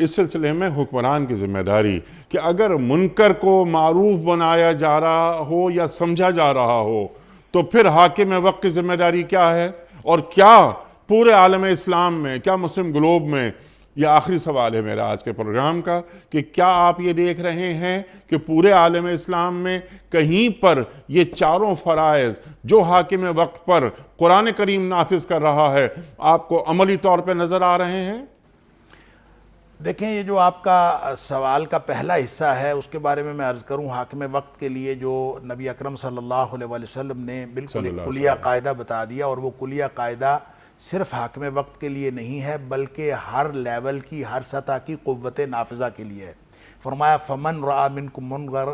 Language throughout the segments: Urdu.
اس سلسلے میں حکمران کی ذمہ داری کہ اگر منکر کو معروف بنایا جا رہا ہو یا سمجھا جا رہا ہو تو پھر حاکم وقت کی ذمہ داری کیا ہے، اور کیا پورے عالم اسلام میں، کیا مسلم گلوب میں، یہ آخری سوال ہے میرا آج کے پروگرام کا، کہ کیا آپ یہ دیکھ رہے ہیں کہ پورے عالم اسلام میں کہیں پر یہ چاروں فرائض جو حاکم وقت پر قرآن کریم نافذ کر رہا ہے آپ کو عملی طور پہ نظر آ رہے ہیں؟ دیکھیں، یہ جو آپ کا سوال کا پہلا حصہ ہے اس کے بارے میں عرض کروں، حاکم وقت کے لیے جو نبی اکرم صلی اللہ علیہ وسلم نے بالکل ایک کلیہ قاعدہ بتا دیا، اور وہ کلیہ قاعدہ صرف حاکم وقت کے لیے نہیں ہے بلکہ ہر لیول کی، ہر سطح کی قوت نافذہ کے لیے ہے۔ فرمایا فَمَنْ رَأَى مِنْكُمْ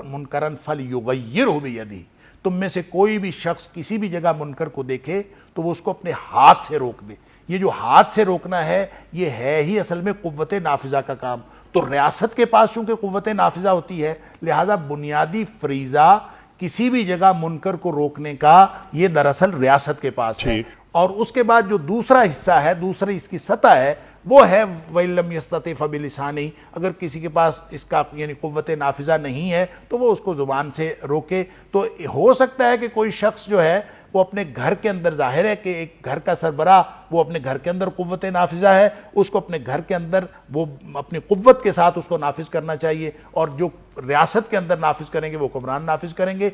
مُنْكَرًا فَلْيُغَيِّرْهُ بِيَدِهِ، تم میں سے کوئی بھی شخص کسی بھی جگہ منکر کو دیکھے تو وہ اس کو اپنے ہاتھ سے روک دے۔ یہ جو ہاتھ سے روکنا ہے یہ ہے ہی اصل میں قوت نافذہ کا کام۔ تو ریاست کے پاس چونکہ قوت نافذہ ہوتی ہے، لہذا بنیادی فریضہ کسی بھی جگہ منکر کو روکنے کا یہ دراصل ریاست کے پاس ہے۔ اور اس کے بعد جو دوسرا حصہ ہے، دوسری اس کی سطح ہے، وہ ہے وَإِن لَّمْ يَسْتَطِعْ فَبِلِسَانِهِ، اگر کسی کے پاس اس کا یعنی قوت نافذہ نہیں ہے تو وہ اس کو زبان سے روکے۔ تو ہو سکتا ہے کہ کوئی شخص جو ہے وہ اپنے گھر کے اندر، ظاہر ہے کہ ایک گھر کا سربراہ وہ اپنے گھر کے اندر قوت نافذہ ہے، اس کو اپنے گھر کے اندر وہ اپنی قوت کے ساتھ اس کو نافذ کرنا چاہیے، اور جو ریاست کے اندر نافذ کریں گے وہ حکمران نافذ کریں گے۔